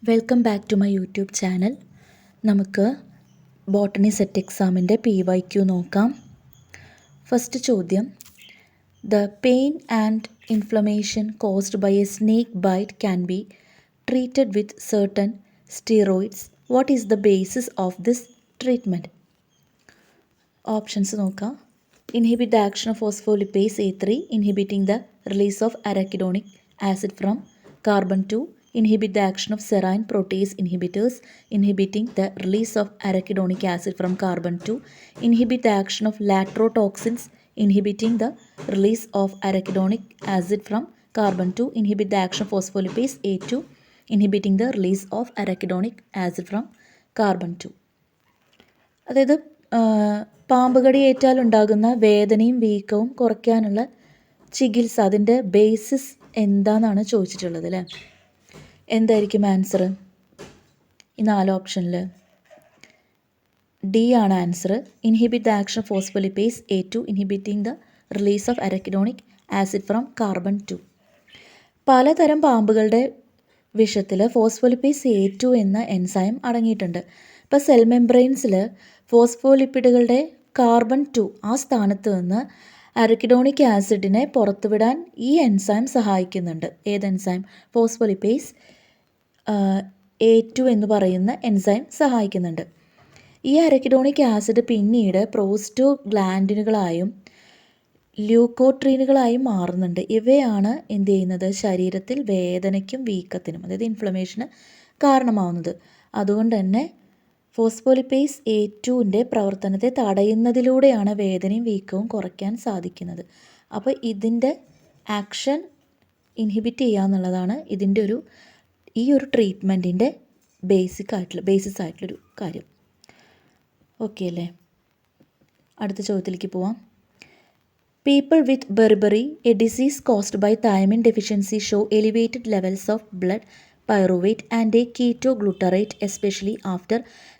Welcome back to my YouTube channel. നമുക്ക് botany set എക്സാമിൻ്റെ PYQ നോക്കാം. ഫസ്റ്റ് ചോദ്യം, the pain and inflammation caused by a snake bite can be treated with certain steroids. What is the basis of this treatment? Options നോക്കാം. Inhibit the action of phospholipase A3, inhibiting the release of arachidonic acid from carbon 2, inhibit the action of serine protease inhibitors, inhibiting the release of arachidonic acid from carbon 2, inhibit the action of laterotoxins, inhibiting the release of arachidonic acid from carbon 2, inhibit the action of phospholipase A2, inhibiting the release of arachidonic acid from carbon 2. അതായത് പാമ്പ് കടിയേറ്റാൽ ഉണ്ടാകുന്ന വേദനയും വീക്കവും കുറയ്ക്കാനുള്ള ചികിത്സ, അതിൻ്റെ basis എന്താണെന്നാണ് ചോദിച്ചിട്ടുള്ളത് അല്ലേ. എന്തായിരിക്കും ആൻസർ? ഈ 4 ഓപ്ഷനിൽ ഡി ആണ് answer. Inhibit the action of phospholipase A2, inhibiting the release of arachidonic acid from carbon 2. പലതരം പാമ്പുകളുടെ വിഷത്തിൽ ഫോസ്ഫോലിപ്പേസ് A2 എന്ന എൻസൈം അടങ്ങിയിട്ടുണ്ട്. ഇപ്പോൾ സെൽ മെംബ്രെയിൻസിൽ ഫോസ്ഫോലിപ്പിഡുകളുടെ കാർബൺ 2 ആ സ്ഥാനത്ത് നിന്ന് അരാക്കിഡോണിക് ആസിഡിനെ പുറത്തുവിടാൻ ഈ എൻസൈം സഹായിക്കുന്നുണ്ട്. ഏത് എൻസൈം? ഫോസ്ഫോലിപ്പേസ് A2 എന്ന് പറയുന്ന എൻസൈം സഹായിക്കുന്നുണ്ട്. ഈ അരാക്കിഡോണിക് ആസിഡ് പിന്നീട് പ്രോസ്റ്റോഗ്ലാൻഡിനുകളായും ല്യൂക്കോട്രീനുകളായും മാറുന്നുണ്ട്. ഇവയാണ് എന്ത് ചെയ്യുന്നത്? ശരീരത്തിൽ വേദനയ്ക്കും വീക്കത്തിനും, അതായത് ഇൻഫ്ലമേഷന് കാരണമാവുന്നത്. അതുകൊണ്ട് തന്നെ ഫോസ്ഫോലിപ്പേസ് A2ൻ്റെ പ്രവർത്തനത്തെ തടയുന്നതിലൂടെയാണ് വേദനയും വീക്കവും കുറയ്ക്കാൻ സാധിക്കുന്നത്. അപ്പോൾ ഇതിൻ്റെ ആക്ഷൻ ഇൻഹിബിറ്റ് ചെയ്യുക എന്നുള്ളതാണ് ഇതിൻ്റെ ഈ ഒരു ട്രീറ്റ്മെൻറ്റിൻ്റെ ബേസിസ് ആയിട്ടുള്ളൊരു കാര്യം. ഓക്കെ അല്ലേ? അടുത്ത ചോദ്യത്തിലേക്ക് പോവാം. People with beriberi, a disease caused by thiamine deficiency, show elevated levels of blood pyruvate and a ketoglutarate, especially after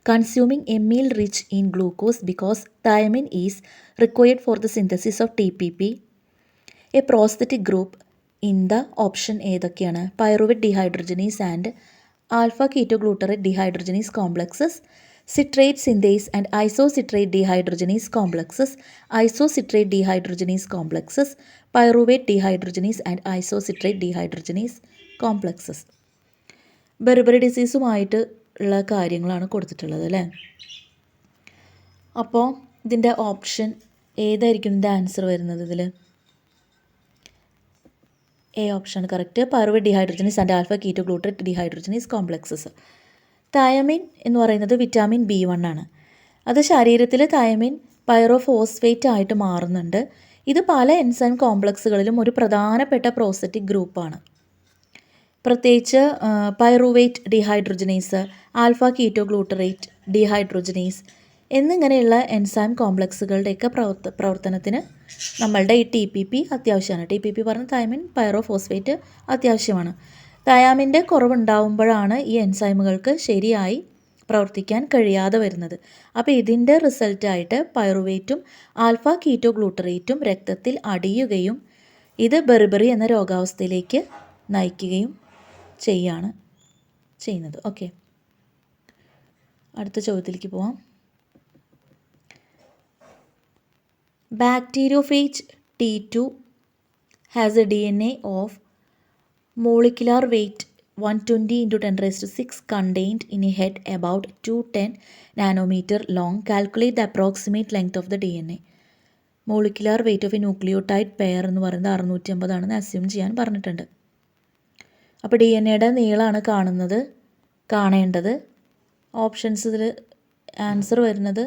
consuming a meal rich in glucose, because thiamine is required for the synthesis of TPP. A prosthetic group in the option ഏതൊക്കെയാണ്? pyruvate dehydrogenase and alpha ketoglutarate dehydrogenase complexes, citrate synthase and isocitrate dehydrogenase complexes, isocitrate dehydrogenase complexes, pyruvate dehydrogenase and isocitrate dehydrogenase complexes. ബെർബറി ഡിസീസുമായിട്ട് ഉള്ള കാര്യങ്ങളാണ് കൊടുത്തിട്ടുള്ളത് അല്ലേ. അപ്പോൾ ഇതിൻ്റെ option ഏതായിരിക്കും ഇതിൻ്റെ answer വരുന്നത്? ഇതിൽ A option correct. Pyruvate dehydrogenase and alpha ketoglutarate dehydrogenase complexes. Thiamine എന്ന് പറയുന്നത് വിറ്റാമിൻ B1 ആണ്. അത് ശരീരത്തിൽ തയമീൻ പൈറോഫോസ്ഫേറ്റ് ആയിട്ട് മാറുന്നുണ്ട്. ഇത് പല എൻസൈം കോംപ്ലക്സുകളിലും ഒരു പ്രധാനപ്പെട്ട പ്രോസ്റ്ററ്റിക് ഗ്രൂപ്പാണ്. പ്രത്യേകിച്ച് pyruvate dehydrogenase, alpha ketoglutarate dehydrogenase എന്നിങ്ങനെയുള്ള എൻസൈം കോംപ്ലക്സുകളുടെയൊക്കെ പ്രവർത്തനത്തിന് നമ്മളുടെ ഈ TPP അത്യാവശ്യമാണ്. TPP പറഞ്ഞ തൈമിൻ പൈറോഫോസ്ഫേറ്റ് അത്യാവശ്യമാണ്. തയാമിൻ്റെ കുറവുണ്ടാവുമ്പോഴാണ് ഈ എൻസൈമുകൾക്ക് ശരിയായി പ്രവർത്തിക്കാൻ കഴിയാതെ വരുന്നത്. അപ്പോൾ ഇതിൻ്റെ റിസൾട്ടായിട്ട് പൈറുവേറ്റും ആൽഫ കീറ്റോഗ്ലൂട്ടറേറ്റും രക്തത്തിൽ അടിയുകയും ഇത് ബെർബറി എന്ന രോഗാവസ്ഥയിലേക്ക് നയിക്കുകയും ചെയ്യുന്നത്. ഓക്കെ, അടുത്ത ചോദ്യത്തിലേക്ക് പോവാം. Bacteriophage T2 has a DNA of molecular weight 120 × 10⁶ contained in a head about 210 nanometer long. Calculate the approximate length of the DNA. Molecular weight of a nucleotide pair എന്ന് പറയുന്നത് 650 ആണെന്ന് അസ്യൂം ചെയ്യാൻ പറഞ്ഞിട്ടുണ്ട്. അപ്പോൾ DNAയുടെ നീളമാണ് കാണേണ്ടത്. ഓപ്ഷൻസ് ഇതിൽ ആൻസർ വരുന്നത്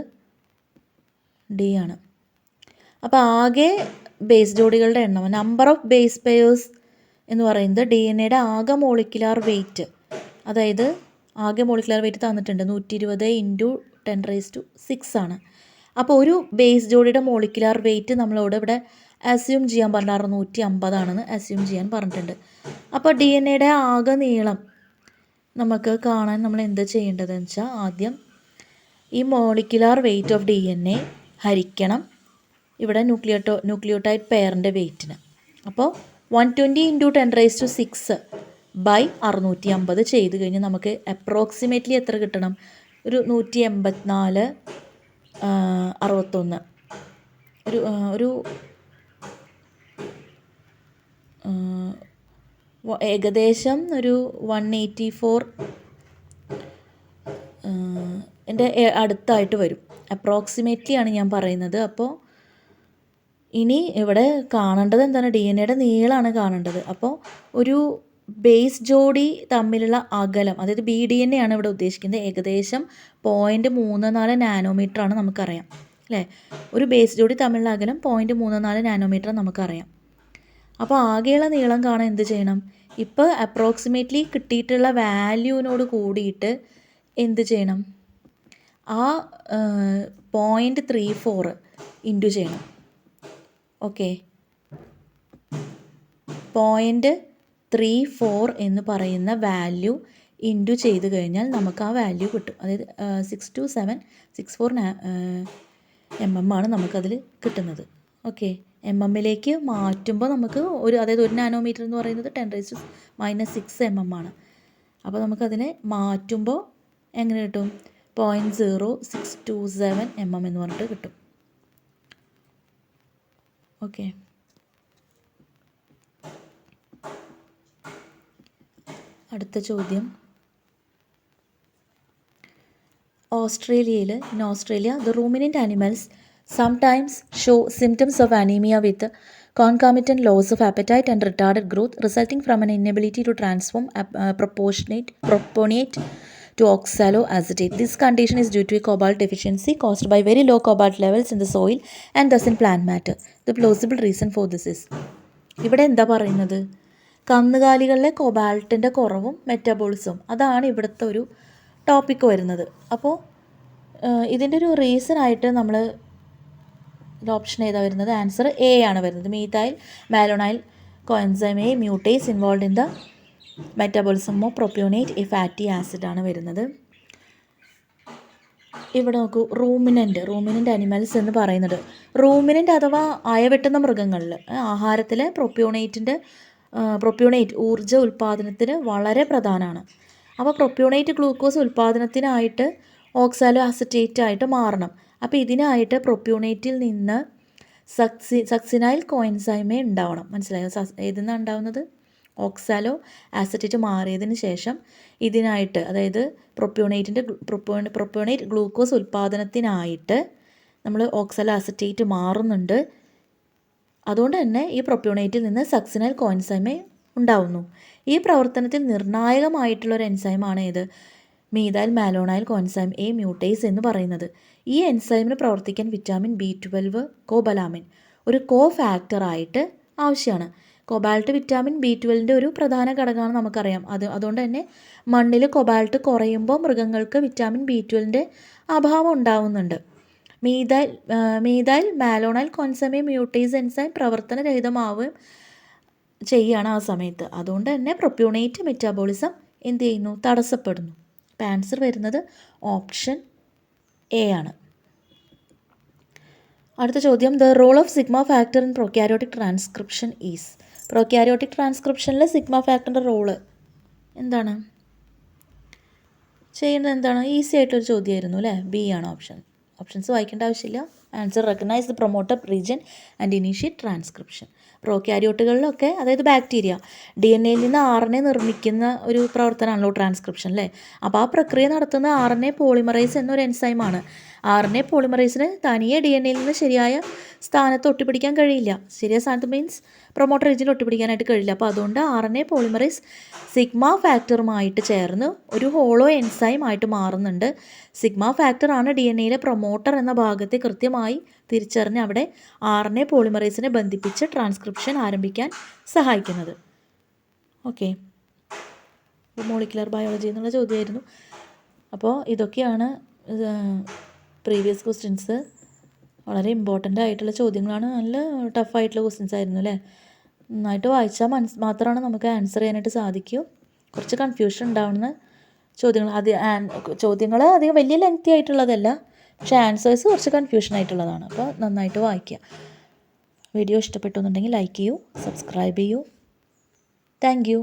ഡി ആണ്. അപ്പോൾ ആകെ ബേസ് ജോഡികളുടെ എണ്ണം, നമ്പർ ഓഫ് ബേസ് പെയേഴ്സ് എന്ന് പറയുന്നത് DNAയുടെ ആകെ മോളിക്കുലാർ വെയ്റ്റ്, അതായത് ആകെ മോളിക്കുലാർ വെയ്റ്റ് തന്നിട്ടുണ്ട് 120 × 10⁶ ആണ്. അപ്പോൾ ഒരു ബേസ് ജോഡിയുടെ മോളിക്കുലാർ വെയ്റ്റ് നമ്മളോട് ഇവിടെ അസ്യൂം ചെയ്യാൻ പറഞ്ഞ 650 ആണെന്ന് അസ്യൂം ചെയ്യാൻ പറഞ്ഞിട്ടുണ്ട്. അപ്പോൾ DNAയുടെ ആകെ നീളം നമുക്ക് കാണാൻ നമ്മൾ എന്താ ചെയ്യേണ്ടതെന്ന് വെച്ചാൽ, ആദ്യം ഈ മോളിക്കുലാർ വെയ്റ്റ് ഓഫ് DNA ഹരിക്കണം ഇവിടെ ന്യൂക്ലിയോടൈഡ് പെയറിൻ്റെ വെയ്റ്റിന്. അപ്പോൾ 120 × 10⁶ 100/650 ചെയ്ത് കഴിഞ്ഞാൽ നമുക്ക് അപ്രോക്സിമേറ്റ്ലി എത്ര കിട്ടണം? ഒരു 184 61 ഒരു ഏകദേശം ഒരു 184 എൻ്റെ അടുത്തായിട്ട് വരും. അപ്രോക്സിമേറ്റ്ലി ആണ് ഞാൻ പറയുന്നത്. അപ്പോൾ ഇനി ഇവിടെ കാണേണ്ടത് എന്താണ്? DNA നീളമാണ് കാണേണ്ടത്. അപ്പോൾ ഒരു ബേസ് ജോഡി തമ്മിലുള്ള അകലം, അതായത് BDNA ആണ് ഇവിടെ ഉദ്ദേശിക്കുന്നത്. ഏകദേശം 0.34 നാനോമീറ്ററാണ് നമുക്കറിയാം അല്ലേ? ഒരു ബേസ് ജോഡി തമ്മിലുള്ള അകലം 0.34 നാനോമീറ്റർ നമുക്കറിയാം. അപ്പോൾ ആകെയുള്ള നീളം കാണാൻ എന്ത് ചെയ്യണം? ഇപ്പോൾ അപ്രോക്സിമേറ്റ്ലി കിട്ടിയിട്ടുള്ള വാല്യൂവിനോട് കൂടിയിട്ട് എന്ത് ചെയ്യണം? ആ 0.34 ഇൻറ്റു ചെയ്യണം. ഓക്കെ, 0.34 എന്ന് പറയുന്ന വാല്യൂ ഇൻറ്റു ചെയ്ത് കഴിഞ്ഞാൽ നമുക്ക് ആ വാല്യൂ കിട്ടും. അതായത് 62764 mm ആണ് നമുക്കതിൽ കിട്ടുന്നത്. ഓക്കെ, MM മാറ്റുമ്പോൾ നമുക്ക് അതായത് 1 നാനോമീറ്റർ എന്ന് പറയുന്നത് 10⁻⁻6 mm ആണ്. അപ്പോൾ നമുക്കതിനെ മാറ്റുമ്പോൾ എങ്ങനെ കിട്ടും? 0.0627 mm എന്ന് പറഞ്ഞിട്ട് കിട്ടും. ഓക്കെ, അടുത്ത ചോദ്യം. In Australia, the ruminant animals sometimes show symptoms of anemia with concomitant loss of appetite and retarded growth resulting from an inability to transform propionate to oxaloacetate. This condition is due to a cobalt deficiency caused by very low cobalt levels in the soil and thus in plant matter. The plausible reason for this is, ഇവിടെ എന്താ പറയുന്നത്? കന്നുകാലികളിലെ കൊബാൾട്ടിൻ്റെ കുറവും മെറ്റബോളിസവും, അതാണ് ഇവിടുത്തെ ഒരു topic വരുന്നത്. അപ്പോൾ ഇതിൻ്റെ ഒരു റീസണായിട്ട് നമ്മൾ ഓപ്ഷൻ ഏതാ വരുന്നത്? ആൻസർ എ ആണ് വരുന്നത്. Methyl malonyl coenzyme A mutase involve in the metabolism of propionate a fatty acid ആണ് വരുന്നത്. ഇവിടെ നോക്കൂ, റൂമിനൻ്റ് അനിമൽസ് എന്ന് പറയുന്നത്, റൂമിനൻ്റ് അഥവാ അയവെട്ടുന്ന മൃഗങ്ങളിൽ ആഹാരത്തിലെ പ്രൊപ്യോണേറ്റ് ഊർജ്ജ ഉൽപ്പാദനത്തിന് വളരെ പ്രധാനമാണ്. അപ്പോൾ പ്രൊപ്യോണേറ്റ് ഗ്ലൂക്കോസ് ഉൽപ്പാദനത്തിനായിട്ട് ഓക്സാലോ അസറ്റേറ്റ് ആയിട്ട് മാറണം. അപ്പോൾ ഇതിനായിട്ട് പ്രൊപ്യോണേറ്റിൽ നിന്ന് സക്സിനൈൽ കോഎൻസൈമേ ഉണ്ടാവണം. മനസ്സിലായോ? ഏതെന്നാണ് ഉണ്ടാവുന്നത്? ഓക്സാലോ ആസറ്റേറ്റ് മാറിയതിന് ശേഷം ഇതിനായിട്ട്, അതായത് പ്രൊപ്യോണേറ്റ് ഗ്ലൂക്കോസ് ഉൽപ്പാദനത്തിനായിട്ട് നമ്മൾ ഓക്സാലോ ആസറ്റേറ്റ് മാറുന്നുണ്ട്. അതുകൊണ്ട് തന്നെ ഈ പ്രൊപ്യോണേറ്റിൽ നിന്ന് സക്സിനൈൽ കോഎൻസൈമേ ഉണ്ടാവുന്നു. ഈ പ്രവർത്തനത്തിൽ നിർണായകമായിട്ടുള്ളൊരു എൻസൈമാണ് ഏത്? Methyl malonyl coenzyme A mutase എന്ന് പറയുന്നത്. ഈ എൻസൈമിന് പ്രവർത്തിക്കാൻ വിറ്റാമിൻ B12 കോബലാമിൻ ഒരു ഫാക്ടറായിട്ട് ആവശ്യമാണ്. കൊബാൾട്ട് വിറ്റാമിൻ B12ൻ്റെ ഒരു പ്രധാന ഘടകമാണ് നമുക്കറിയാം. അതുകൊണ്ട് തന്നെ മണ്ണിൽ കൊബാൾട്ട് കുറയുമ്പോൾ മൃഗങ്ങൾക്ക് വിറ്റാമിൻ B12ൻ്റെ അഭാവം ഉണ്ടാവുന്നുണ്ട്. മീഥൈൽ മാലോണൈൽ കോൺസൈം മ്യൂട്ടേസ് എൻസൈം പ്രവർത്തനരഹിതമാവുകയും ചെയ്യുകയാണ് ആ സമയത്ത്. അതുകൊണ്ട് തന്നെ പ്രൊപ്യോണേറ്റ് മെറ്റാബോളിസം എന്ത് ചെയ്യുന്നു? തടസ്സപ്പെടുന്നു. അപ്പോൾ ആൻസർ വരുന്നത് ഓപ്ഷൻ എ ആണ്. അടുത്ത ചോദ്യം. The role of sigma factor in prokaryotic transcription is. Prokaryotic ട്രാൻസ്ക്രിപ്ഷനിൽ സിഗ്മ ഫാക്ടറിൻ്റെ റോള് എന്താണ്? ചെയ്യുന്നത് എന്താണ്? ഈസി ആയിട്ടൊരു ചോദ്യമായിരുന്നു അല്ലേ? ബി ആണ് ഓപ്ഷൻസ് വായിക്കേണ്ട ആവശ്യമില്ല. Answer recognise the promoter region and initiate transcription. പ്രോക്യാരിയോട്ടുകളിലൊക്കെ, അതായത് ബാക്ടീരിയ DNA നിന്ന് RNA നിർമ്മിക്കുന്ന ഒരു പ്രവർത്തനമാണല്ലോ ട്രാൻസ്ക്രിപ്ഷൻ അല്ലേ? അപ്പോൾ ആ പ്രക്രിയ നടത്തുന്ന RNA പോളിമറൈസ് എന്നൊരു എൻസൈമാണ്. RNA പോളിമറൈസിന് തനിയെ DNA നിന്ന് ശരിയായ സ്ഥാനത്ത് ഒട്ടിപ്പിടിക്കാൻ കഴിയില്ല. ശരിയായ സ്ഥാനത്ത് മീൻസ് പ്രൊമോട്ടർ റീജിയനിൽ ഒട്ടിപ്പിടിക്കാനായിട്ട് കഴിയില്ല. അപ്പോൾ അതുകൊണ്ട് RNA പോളിമറൈസ് സിഗ്മ ഫാക്ടറുമായിട്ട് ചേർന്ന് ഒരു ഹോളോ എൻസൈം ആയിട്ട് മാറുന്നുണ്ട്. സിഗ്മ ഫാക്ടറാണ് DNAയിലെ പ്രൊമോട്ടർ എന്ന ഭാഗത്തെ കൃത്യമായി തിരിച്ചറിഞ്ഞ് അവിടെ RNA പോളിമറൈസിനെ ബന്ധിപ്പിച്ച് ട്രാൻസ്ക്രിപ്ഷൻ ആരംഭിക്കാൻ സഹായിക്കുന്നത്. ഓക്കെ, മോളിക്കുലർ ബയോളജി എന്നുള്ള ചോദ്യമായിരുന്നു. അപ്പോൾ ഇതൊക്കെയാണ് പ്രീവിയസ് ക്വസ്റ്റ്യൻസ്. വളരെ ഇമ്പോർട്ടൻ്റ് ആയിട്ടുള്ള ചോദ്യങ്ങളാണ്. നല്ല ടഫായിട്ടുള്ള ക്വസ്റ്റ്യൻസ് ആയിരുന്നു അല്ലേ? നന്നായിട്ട് വായിച്ചാൽ മാത്രമാണ് നമുക്ക് ആൻസർ ചെയ്യാനായിട്ട് സാധിക്കൂ. കുറച്ച് കൺഫ്യൂഷൻ ഉണ്ടാവുന്ന ചോദ്യങ്ങൾ അധികം വലിയ ലെങ്തി ആയിട്ടുള്ളതല്ല, പക്ഷേ ആൻസേഴ്സ് കുറച്ച് കൺഫ്യൂഷൻ ആയിട്ടുള്ളതാണ്. അപ്പോൾ നന്നായിട്ട് വായിക്കുക. വീഡിയോ ഇഷ്ടപ്പെട്ടു എന്നുണ്ടെങ്കിൽ ലൈക്ക് ചെയ്യൂ, സബ്സ്ക്രൈബ് ചെയ്യൂ. Thank you.